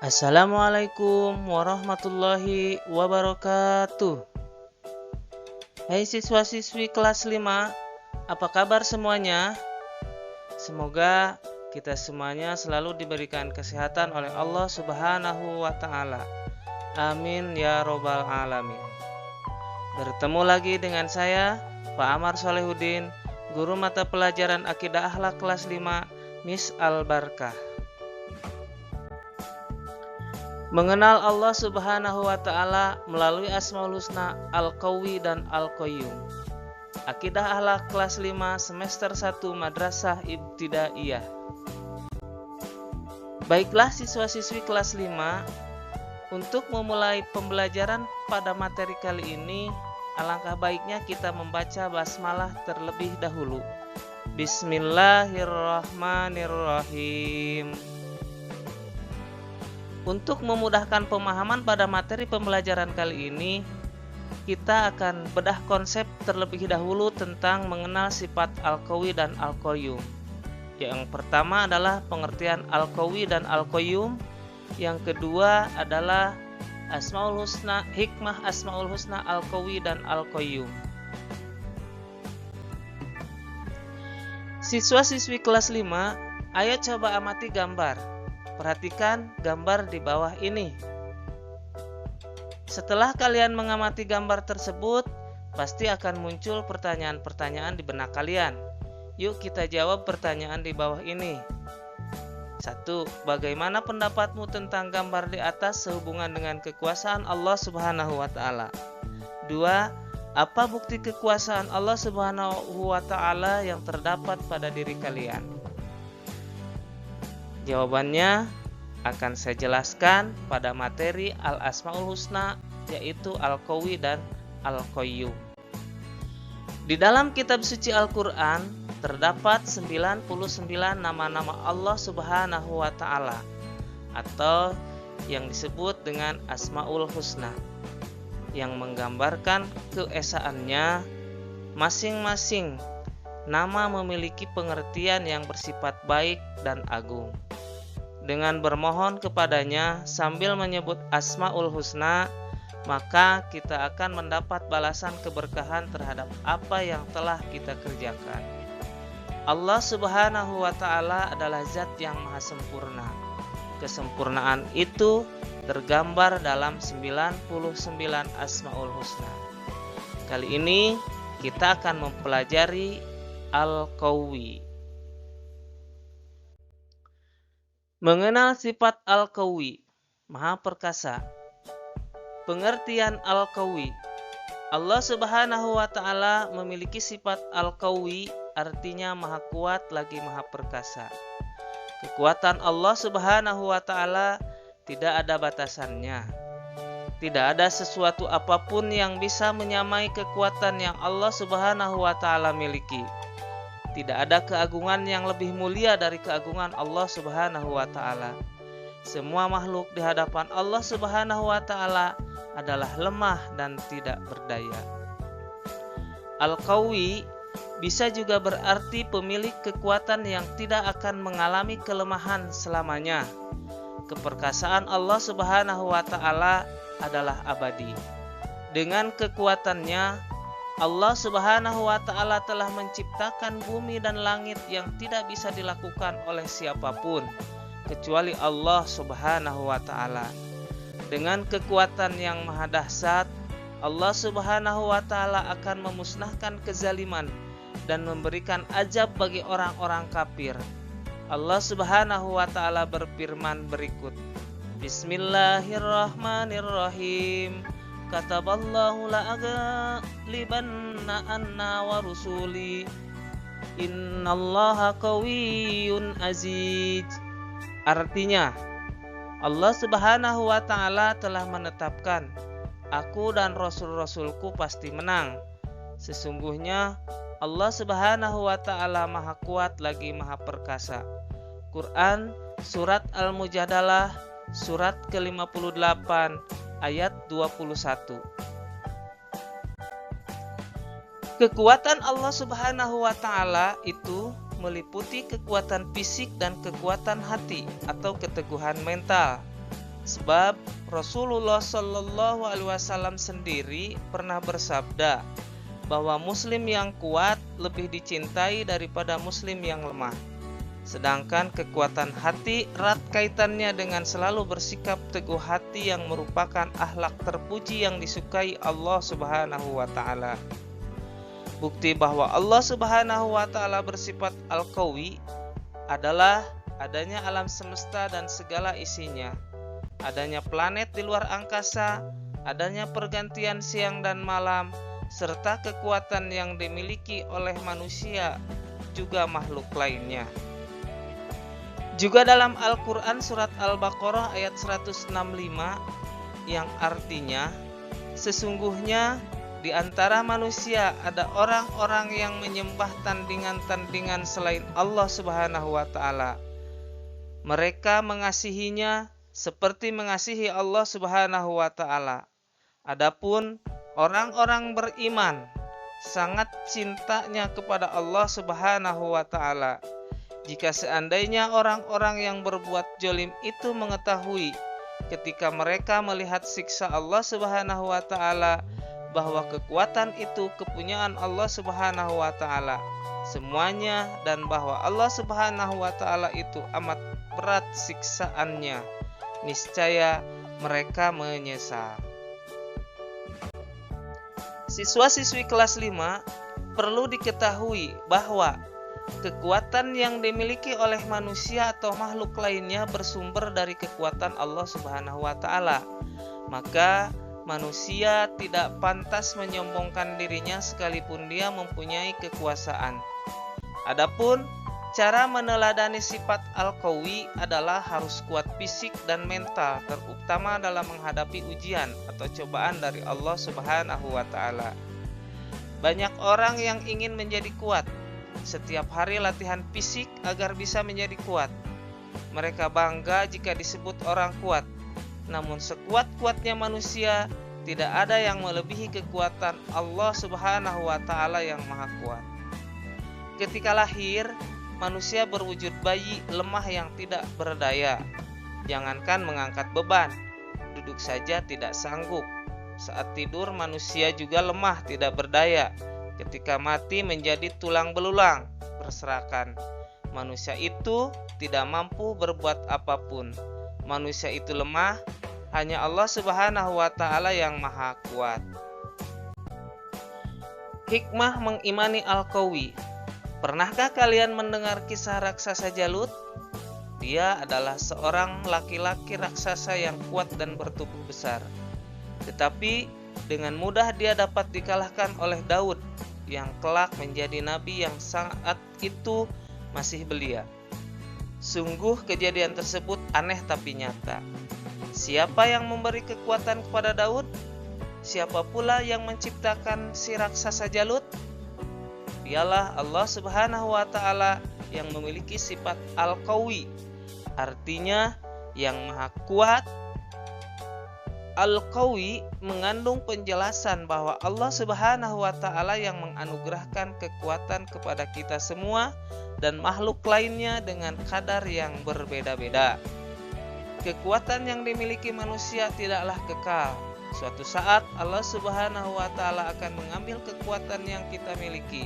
Assalamualaikum warahmatullahi wabarakatuh. Hai siswa-siswi kelas 5, apa kabar semuanya? Semoga kita semuanya selalu diberikan kesehatan oleh Allah Subhanahu wa Ta'ala. Amin ya Robbal 'Alamin. Bertemu lagi dengan saya, Pak Amar Solehuddin, guru mata pelajaran Akidah Akhlak kelas 5, Miss Al-Barkah. Mengenal Allah Subhanahu wa Ta'ala melalui Asmaul Husna, Al-Qawi dan Al-Qayyum. Akidah Akhlak kelas 5 semester 1 Madrasah Ibtidaiyah. Baiklah siswa-siswi kelas 5, untuk memulai pembelajaran pada materi kali ini, alangkah baiknya kita membaca basmalah terlebih dahulu. Bismillahirrahmanirrahim. Untuk memudahkan pemahaman pada materi pembelajaran kali ini, kita akan bedah konsep terlebih dahulu tentang mengenal sifat Al-Qawi dan Al-Qayyum. Yang pertama adalah pengertian Al-Qawi dan Al-Qayyum. Yang kedua adalah Asmaul Husna, hikmah Asmaul Husna Al-Qawi dan Al-Qayyum. Siswa-siswi kelas 5, ayo coba amati gambar. Perhatikan gambar di bawah ini. Setelah kalian mengamati gambar tersebut, pasti akan muncul pertanyaan-pertanyaan di benak kalian. Yuk kita jawab pertanyaan di bawah ini. 1. Bagaimana pendapatmu tentang gambar di atas sehubungan dengan kekuasaan Allah Subhanahu wa Ta'ala? 2. Apa bukti kekuasaan Allah Subhanahu wa Ta'ala yang terdapat pada diri kalian? Jawabannya akan saya jelaskan pada materi Al-Asmaul Husna, yaitu Al-Qawi dan Al-Qayyum. Di dalam kitab suci Al-Quran terdapat 99 nama-nama Allah Subhanahu wa Ta'ala atau yang disebut dengan Asmaul Husna, yang menggambarkan keesaannya. Masing-masing nama memiliki pengertian yang bersifat baik dan agung. Dengan bermohon kepadanya sambil menyebut Asmaul Husna, maka kita akan mendapat balasan keberkahan terhadap apa yang telah kita kerjakan. Allah Subhanahu wa Ta'ala adalah zat yang maha sempurna. Kesempurnaan itu tergambar dalam 99 Asmaul Husna. Kali ini kita akan mempelajari Al-Qawi. Mengenal sifat Al-Qawi, Maha Perkasa. Pengertian Al-Qawi. Allah Subhanahu wa Ta'ala memiliki sifat Al-Qawi, artinya Maha Kuat lagi Maha Perkasa. Kekuatan Allah Subhanahu wa Ta'ala tidak ada batasannya. Tidak ada sesuatu apapun yang bisa menyamai kekuatan yang Allah Subhanahu wa Ta'ala miliki. Tidak ada keagungan yang lebih mulia dari keagungan Allah Subhanahu wa Ta'ala. Semua makhluk di hadapan Allah Subhanahu wa Ta'ala adalah lemah dan tidak berdaya. Al-Qawi bisa juga berarti pemilik kekuatan yang tidak akan mengalami kelemahan selamanya. Keperkasaan Allah Subhanahu wa Ta'ala adalah abadi. Dengan kekuatannya, Allah Subhanahu wa Ta'ala telah menciptakan bumi dan langit yang tidak bisa dilakukan oleh siapapun kecuali Allah Subhanahu wa Ta'ala. Dengan kekuatan yang maha dahsyat, Allah Subhanahu wa Ta'ala akan memusnahkan kezaliman dan memberikan azab bagi orang-orang kafir. Allah Subhanahu wa Ta'ala berfirman berikut. Bismillahirrahmanirrahim. Kataballahu la'aghlibanna anna wa rusuli innallaha qawiyyun aziz. Artinya, Allah Subhanahu wa Ta'ala telah menetapkan, aku dan rasul-rasulku pasti menang. Sesungguhnya Allah Subhanahu wa Ta'ala Maha Kuat lagi Maha Perkasa. Quran Surat Al-Mujadalah surat ke-58 ayat 21. Kekuatan Allah Subhanahu wa Ta'ala itu meliputi kekuatan fisik dan kekuatan hati atau keteguhan mental. Sebab Rasulullah Shallallahu Alaihi Wasallam sendiri pernah bersabda bahwa Muslim yang kuat lebih dicintai daripada Muslim yang lemah. Sedangkan kekuatan hati erat kaitannya dengan selalu bersikap teguh hati yang merupakan akhlak terpuji yang disukai Allah Subhanahu wa Ta'ala. Bukti bahwa Allah Subhanahu wa Ta'ala bersifat Al-Qawi adalah adanya alam semesta dan segala isinya, adanya planet di luar angkasa, adanya pergantian siang dan malam, serta kekuatan yang dimiliki oleh manusia juga makhluk lainnya. Juga dalam Al-Quran surat Al-Baqarah ayat 165 yang artinya, sesungguhnya di antara manusia ada orang-orang yang menyembah tandingan-tandingan selain Allah Subhanahu wa Ta'ala. Mereka mengasihinya seperti mengasihi Allah Subhanahu wa Ta'ala. Adapun orang-orang beriman sangat cintanya kepada Allah Subhanahu wa Ta'ala. Jika seandainya orang-orang yang berbuat jolim itu mengetahui ketika mereka melihat siksa Allah Subhanahu wa Ta'ala bahwa kekuatan itu kepunyaan Allah Subhanahu wa Ta'ala semuanya, dan bahwa Allah Subhanahu wa Ta'ala itu amat berat siksaannya, niscaya mereka menyesal. Siswa-siswi kelas 5 perlu diketahui bahwa kekuatan yang dimiliki oleh manusia atau makhluk lainnya bersumber dari kekuatan Allah Subhanahu wa Ta'ala. Maka manusia tidak pantas menyombongkan dirinya sekalipun dia mempunyai kekuasaan. Adapun cara meneladani sifat Al-Qawi adalah harus kuat fisik dan mental, terutama dalam menghadapi ujian atau cobaan dari Allah Subhanahu wa Ta'ala. Banyak orang yang ingin menjadi kuat, setiap hari latihan fisik agar bisa menjadi kuat. Mereka bangga jika disebut orang kuat. Namun sekuat-kuatnya manusia, tidak ada yang melebihi kekuatan Allah Subhanahu wa Ta'ala yang Maha Kuat. Ketika lahir, manusia berwujud bayi lemah yang tidak berdaya. Jangankan mengangkat beban, duduk saja tidak sanggup. Saat tidur manusia juga lemah, tidak berdaya. Ketika mati menjadi tulang belulang, berserakan. Manusia itu tidak mampu berbuat apapun. Manusia itu lemah, hanya Allah Subhanahu wa Ta'ala yang Maha Kuat. Hikmah mengimani Al-Qawi. Pernahkah kalian mendengar kisah raksasa Jalut? Dia adalah seorang laki-laki raksasa yang kuat dan bertubuh besar. Tetapi dengan mudah dia dapat dikalahkan oleh Daud yang kelak menjadi nabi yang saat itu masih belia. Sungguh kejadian tersebut aneh tapi nyata. Siapa yang memberi kekuatan kepada Daud? Siapa pula yang menciptakan si raksasa Jalut? Dialah Allah Subhanahu wa Ta'ala yang memiliki sifat Al-Qawi, artinya yang Maha Kuat. Al-Qawi mengandung penjelasan bahwa Allah Subhanahu wa Ta'ala yang menganugerahkan kekuatan kepada kita semua dan makhluk lainnya dengan kadar yang berbeda-beda. Kekuatan yang dimiliki manusia tidaklah kekal. Suatu saat Allah Subhanahu wa Ta'ala akan mengambil kekuatan yang kita miliki.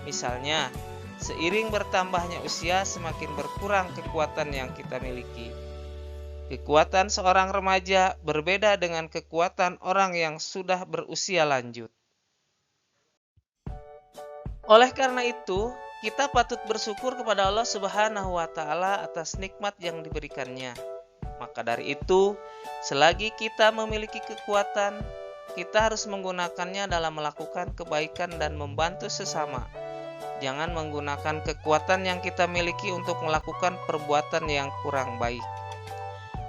Misalnya, seiring bertambahnya usia semakin berkurang kekuatan yang kita miliki. Kekuatan seorang remaja berbeda dengan kekuatan orang yang sudah berusia lanjut. Oleh karena itu, kita patut bersyukur kepada Allah Subhanahu wa Ta'ala atas nikmat yang diberikannya. Maka dari itu, selagi kita memiliki kekuatan, kita harus menggunakannya dalam melakukan kebaikan dan membantu sesama. Jangan menggunakan kekuatan yang kita miliki untuk melakukan perbuatan yang kurang baik.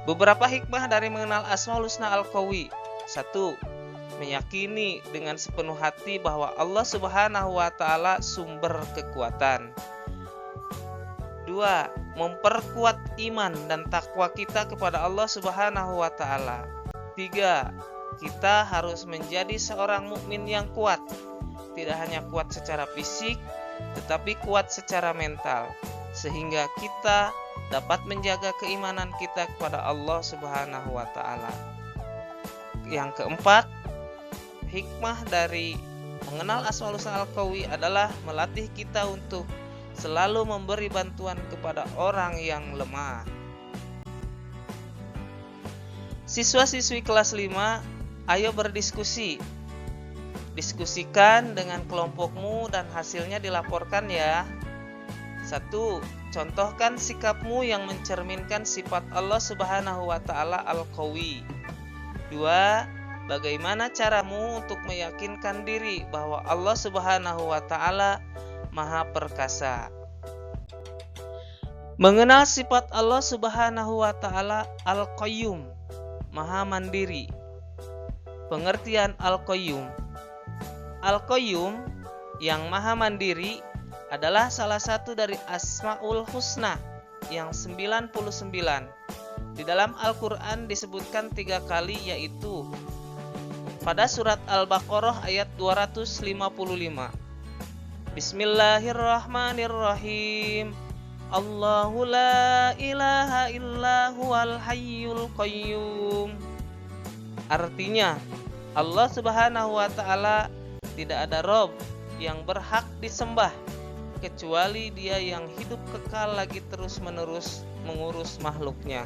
Beberapa hikmah dari mengenal Asmaul Husna Al-Qawi. 1. Meyakini dengan sepenuh hati bahwa Allah Subhanahu wa Ta'ala sumber kekuatan. 2. Memperkuat iman dan takwa kita kepada Allah Subhanahu wa Ta'ala. 3. Kita harus menjadi seorang mukmin yang kuat. Tidak hanya kuat secara fisik, tetapi kuat secara mental. sehingga kita dapat menjaga keimanan kita kepada Allah Subhanahu wa taala. Yang keempat, hikmah dari mengenal Asmaul Husna Al-Qawi adalah melatih kita untuk selalu memberi bantuan kepada orang yang lemah. Siswa-siswi kelas 5, ayo berdiskusi. Diskusikan dengan kelompokmu dan hasilnya dilaporkan ya. 1. Contohkan sikapmu yang mencerminkan sifat Allah Subhanahu wa taala Al-Qawi. 2. Bagaimana caramu untuk meyakinkan diri bahwa Allah Subhanahu wa taala Maha Perkasa? Mengenal sifat Allah Subhanahu wa taala Al-Qayyum, Maha Mandiri. Pengertian Al-Qayyum. Al-Qayyum yang Maha Mandiri adalah salah satu dari Asmaul Husna yang 99. Di dalam Al-Quran disebutkan 3 kali, yaitu pada surat Al-Baqarah ayat 255. Bismillahirrahmanirrahim. Allahu la ilaha illa huwal hayyul qayyum. Artinya, Allah Subhanahu wa taala tidak ada Rob yang berhak disembah kecuali Dia yang hidup kekal lagi terus-menerus mengurus makhluknya.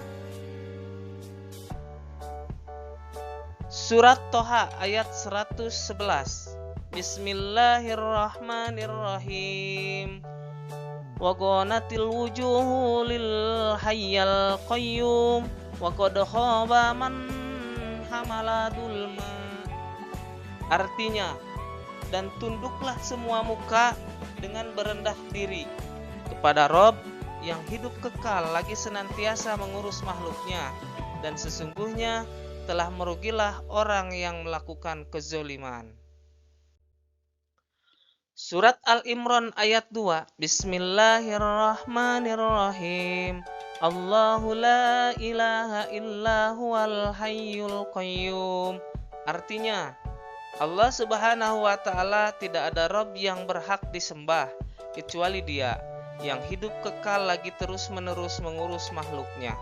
Surat Toha ayat 111. Bismillahirrahmanirrahim. Wa qanatil wujuhu lil hayyal qayyum wa qad khaba man hamala dzulma. Artinya, dan tunduklah semua muka dengan berendah diri kepada Rob yang hidup kekal lagi senantiasa mengurus makhluknya, dan sesungguhnya telah merugilah orang yang melakukan kezoliman. Surat Al-Imran ayat 2. Bismillahirrahmanirrahim. Allahu la ilaha illa huwal hayyul qayyum. Artinya, Allah Subhanahu wa taala tidak ada Rabb yang berhak disembah kecuali Dia yang hidup kekal lagi terus-menerus mengurus makhluknya.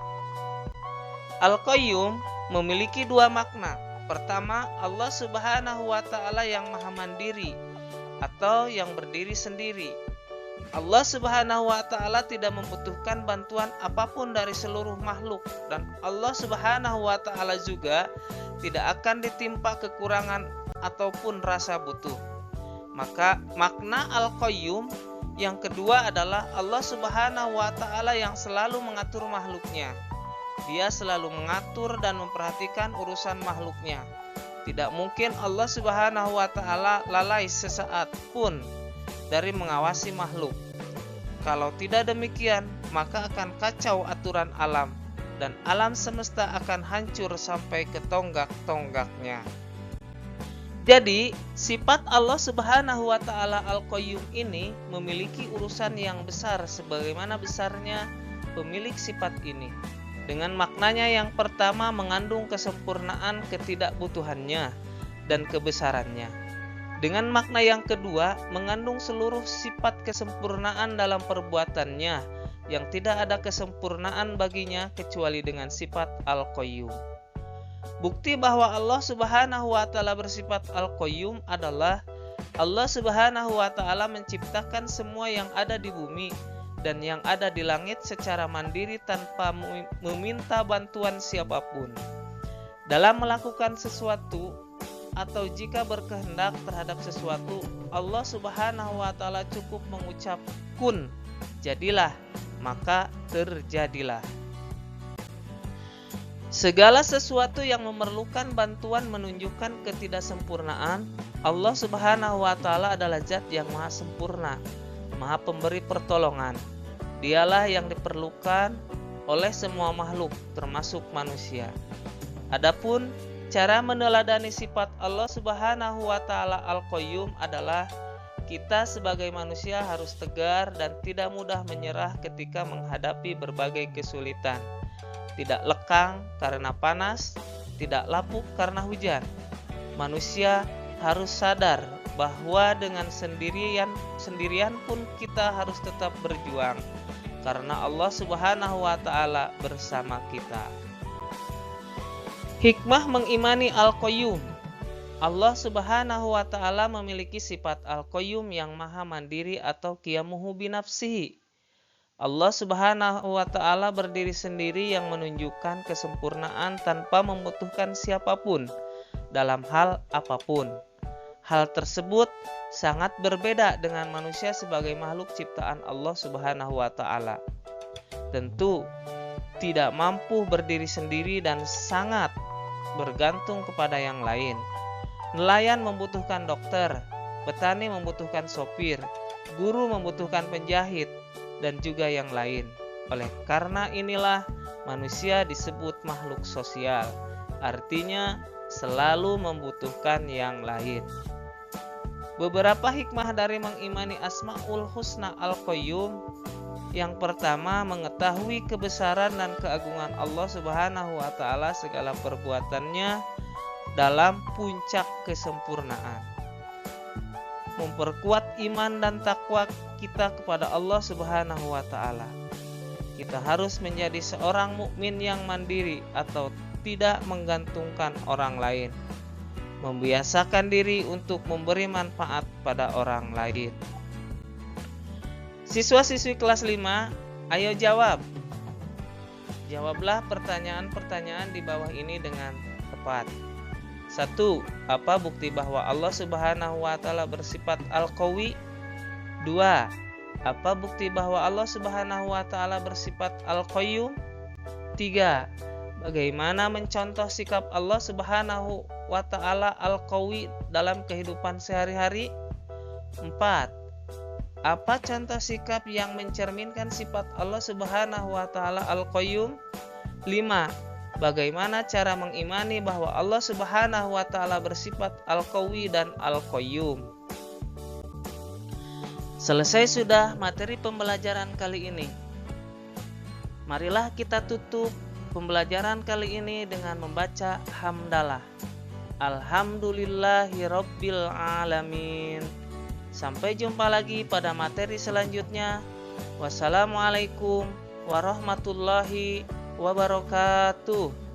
Al-Qayyum memiliki 2 makna. Pertama, Allah Subhanahu wa taala yang Maha Mandiri atau yang berdiri sendiri. Allah Subhanahu wa taala tidak membutuhkan bantuan apapun dari seluruh makhluk, dan Allah Subhanahu wa taala juga tidak akan ditimpa kekurangan ataupun rasa butuh. Maka makna Al-Qayyum yang kedua adalah Allah Subhanahu wa taala yang selalu mengatur makhluknya. Dia selalu mengatur dan memperhatikan urusan makhluknya. Tidak mungkin Allah Subhanahu wa taala lalai sesaat pun dari mengawasi makhluk. Kalau tidak demikian, maka akan kacau aturan alam dan alam semesta akan hancur sampai ke tonggak-tonggaknya. Jadi, sifat Allah Subhanahu wa taala Al-Qayyum ini memiliki urusan yang besar sebagaimana besarnya pemilik sifat ini. Dengan maknanya yang pertama mengandung kesempurnaan ketidakbutuhannya dan kebesarannya. Dengan makna yang kedua mengandung seluruh sifat kesempurnaan dalam perbuatannya yang tidak ada kesempurnaan baginya kecuali dengan sifat Al-Qayyum. Bukti bahwa Allah Subhanahu wa taala bersifat Al-Qayyum adalah Allah Subhanahu wa taala menciptakan semua yang ada di bumi dan yang ada di langit secara mandiri tanpa meminta bantuan siapapun. Dalam melakukan sesuatu atau jika berkehendak terhadap sesuatu, Allah Subhanahu wa taala cukup mengucap kun, jadilah, maka terjadilah. Segala sesuatu yang memerlukan bantuan menunjukkan ketidaksempurnaan. Allah Subhanahu wa taala adalah zat yang maha sempurna, Maha Pemberi pertolongan. Dialah yang diperlukan oleh semua makhluk, termasuk manusia. Adapun cara meneladani sifat Allah Subhanahu wa taala Al-Qayyum adalah kita sebagai manusia harus tegar dan tidak mudah menyerah ketika menghadapi berbagai kesulitan. Tidak lekang karena panas, tidak lapuk karena hujan. Manusia harus sadar bahwa dengan sendirian pun kita harus tetap berjuang. karena Allah Subhanahu wa Ta'ala bersama kita. Hikmah mengimani Al-Qayyum. Allah Subhanahu wa Ta'ala memiliki sifat Al-Qayyum yang maha mandiri atau qiyamuhu binafsihi. Allah Subhanahu wa Ta'ala berdiri sendiri yang menunjukkan kesempurnaan tanpa membutuhkan siapapun dalam hal apapun. Hal tersebut sangat berbeda dengan manusia sebagai makhluk ciptaan Allah Subhanahu wa Ta'ala. Tentu tidak mampu berdiri sendiri dan sangat bergantung kepada yang lain. Nelayan membutuhkan dokter, petani membutuhkan sopir, guru membutuhkan penjahit, dan juga yang lain. Oleh karena inilah manusia disebut makhluk sosial, artinya selalu membutuhkan yang lain. Beberapa hikmah dari mengimani Asmaul Husna Al-Qayyum. Yang pertama, mengetahui kebesaran dan keagungan Allah Subhanahu wa Ta'ala segala perbuatannya dalam puncak kesempurnaan. Memperkuat iman dan takwa kita kepada Allah Subhanahu wa Ta'ala. Kita harus menjadi seorang mukmin yang mandiri atau tidak menggantungkan orang lain. Membiasakan diri untuk memberi manfaat pada orang lain. Siswa-siswi kelas 5, ayo jawab. Jawablah pertanyaan-pertanyaan di bawah ini dengan tepat. 1. Apa bukti bahwa Allah Subhanahu wa Ta'ala bersifat Al-Qawi? 2. Apa bukti bahwa Allah Subhanahu wa Ta'ala bersifat Al-Qayyum? 3. Bagaimana mencontoh sikap Allah Subhanahu wa Ta'ala Al-Qawi dalam kehidupan sehari-hari? 4. Apa contoh sikap yang mencerminkan sifat Allah Subhanahu wa Ta'ala Al-Qayyum? 5. Bagaimana cara mengimani bahwa Allah Subhanahu wa Ta'ala bersifat Al-Qawi dan Al-Qayyum? Selesai sudah materi pembelajaran kali ini. Marilah kita tutup pembelajaran kali ini dengan membaca hamdalah. Alhamdulillahirabbil alamin. Sampai jumpa lagi pada materi selanjutnya. Wassalamualaikum warahmatullahi wabarakatuh.